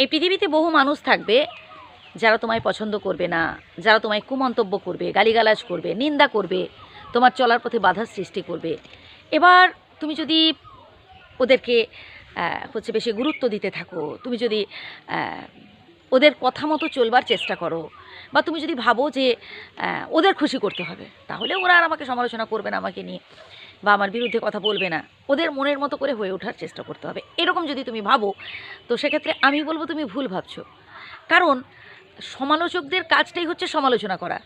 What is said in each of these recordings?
এই পৃথিবীতে বহু মানুষ থাকবে যারা তোমায় পছন্দ করবে না, যারা তোমায় কুমন্তব্য করবে, গালিগালাজ করবে, নিন্দা করবে, তোমার চলার পথে বাধা সৃষ্টি করবে। এবার তুমি যদি ওদেরকে বেশি গুরুত্ব দিতে থাকো, তুমি যদি ওদের কথা মতো চলবার চেষ্টা করো, বা তুমি যদি ভাবো যে ওদের খুশি করতে হবে, তাহলে ওরা আর আমাকে সমালোচনা করবে না আমাকে নিয়ে, বা আমার বিরুদ্ধে কথা বলবে না, ওদের মনের মতো করে হয়ে ওঠার চেষ্টা করতে হবে, এরকম যদি তুমি ভাবো, তো সেক্ষেত্রে আমি বলবো তুমি ভুল ভাবছো। কারণ সমালোচকদের কাজটাই হচ্ছে সমালোচনা করা।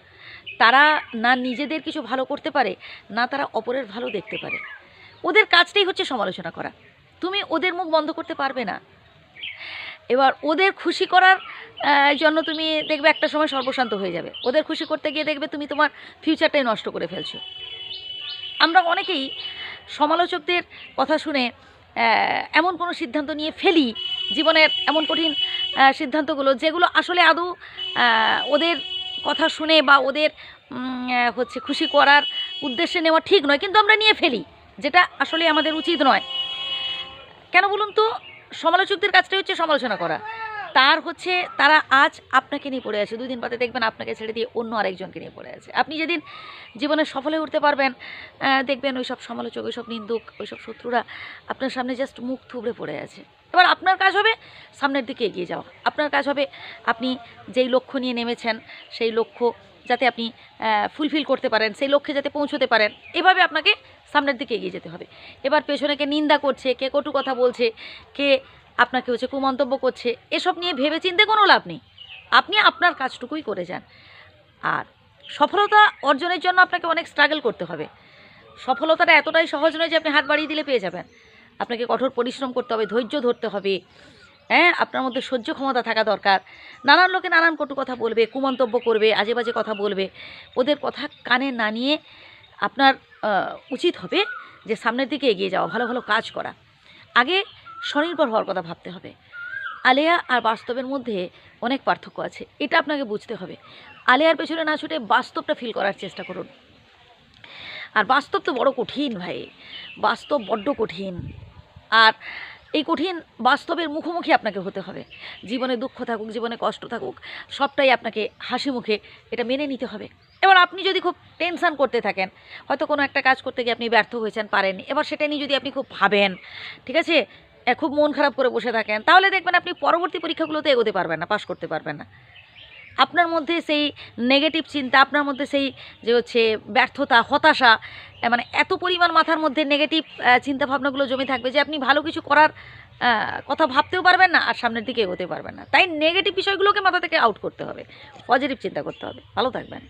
তারা না নিজেদের কিছু ভালো করতে পারে, না তারা অপরের ভালো দেখতে পারে। ওদের কাজটাই হচ্ছে সমালোচনা করা। তুমি ওদের মুখ বন্ধ করতে পারবে না। এবার ওদের খুশি করার জন্য তুমি দেখবে একটা সময় সর্বশান্ত হয়ে যাবে। ওদের খুশি করতে গিয়ে দেখবে তুমি তোমার ফিউচারটাই নষ্ট করে ফেলছো। আমরা অনেকেই সমালোচকদের কথা শুনে এমন কোনো সিদ্ধান্ত নিয়ে ফেলি জীবনের, এমন কঠিন সিদ্ধান্তগুলো যেগুলো আসলে আদৌ ওদের কথা শুনে বা ওদের খুশি করার উদ্দেশ্যে নেওয়া ঠিক নয়, কিন্তু আমরা নিয়ে ফেলি, যেটা আসলে আমাদের উচিত নয়। কেন বলুন তো? সমালোচকদের কাজটাই হচ্ছে সমালোচনা করা। তারা আজ আপনাকে নিয়ে পড়ে আছে, 2 দিন বাদে দেখবেন আপনাকে ছেড়ে দিয়ে অন্য আরেকজনকে নিয়ে পড়ে আছে। আপনি যেদিন জীবনে সফল হয়ে উঠতে পারবেন, দেখবেন ওইসব সমালোচক, ওইসব নিন্দুক, ওইসব শত্রুরা আপনার সামনে জাস্ট মুখ থুবড়ে পড়ে আছে। এবার আপনার কাজ হবে সামনের দিকে এগিয়ে যাওয়া। আপনার কাজ হবে আপনি যেই লক্ষ্য নিয়ে নেমেছেন সেই লক্ষ্য যাতে আপনি ফুলফিল করতে পারেন, সেই লক্ষ্যে যাতে পৌঁছতে পারেন, এভাবে আপনাকে সামনের দিকে এগিয়ে যেতে হবে। এবার পেছনে কে নিন্দা করছে, কে কটু কথা বলছে, কে আপনাকে কুমন্তব্য করছে, এসব নিয়ে ভেবে চিন্তে কোনো লাভ নেই। আপনি আপনার কাজটুকুই করে যান। আর সফলতা অর্জনের জন্য আপনাকে অনেক স্ট্রাগল করতে হবে। সফলতাটা এতটাই সহজ নয় যে আপনি হাত বাড়িয়ে দিলে পেয়ে যাবেন। আপনাকে কঠোর পরিশ্রম করতে হবে, ধৈর্য ধরতে হবে, আপনার মধ্যে সহ্য ক্ষমতা থাকা দরকার। নানান লোকে নানান কটু কথা বলবে, কুমন্তব্য করবে, আজে বাজে কথা বলবে। ওদের কথা কানে না নিয়ে আপনার উচিত হবে যে সামনের দিকে এগিয়ে যাওয়া, ভালো ভালো কাজ করা। আগে স্বনির্ভর হওয়ার কথা ভাবতে হবে। আলেয়া আর বাস্তবের মধ্যে অনেক পার্থক্য আছে, এটা আপনাকে বুঝতে হবে। আলেয়ার পেছনে না ছুটে বাস্তবটা ফিল করার চেষ্টা করুন। আর বাস্তব তো বড় কঠিন ভাই, বাস্তব বড্ড কঠিন। আর এই কঠিন বাস্তবের মুখোমুখি আপনাকে হতে হবে। জীবনে দুঃখ থাকুক, জীবনে কষ্ট থাকুক, সবটাই আপনাকে হাসি মুখে এটা মেনে নিতে হবে। এবার আপনি যদি খুব টেনশান করতে থাকেন, হয়তো কোনো একটা কাজ করতে গিয়ে আপনি ব্যর্থ হয়েছেন, পারেননি, এবার সেটা নিয়ে যদি আপনি খুব ভাবেন, ঠিক আছে, খুব মন খারাপ করে বসে থাকেন, তাহলে দেখবেন আপনি পরবর্তী পরীক্ষাগুলোতে এগোতে পারবেন না, পাশ করতে পারবেন না। আপনার মধ্যে সেই নেগেটিভ চিন্তা, আপনার মধ্যে সেই যে ব্যর্থতা, হতাশা, মানে এত পরিমাণ মাথার মধ্যে নেগেটিভ চিন্তাভাবনাগুলো জমে থাকবে যে আপনি ভালো কিছু করার কথা ভাবতেও পারবেন না, আর সামনের দিকে এগোতে পারবেন না। তাই নেগেটিভ বিষয়গুলোকে মাথা থেকে আউট করতে হবে, পজিটিভ চিন্তা করতে হবে। ভালো থাকবেন।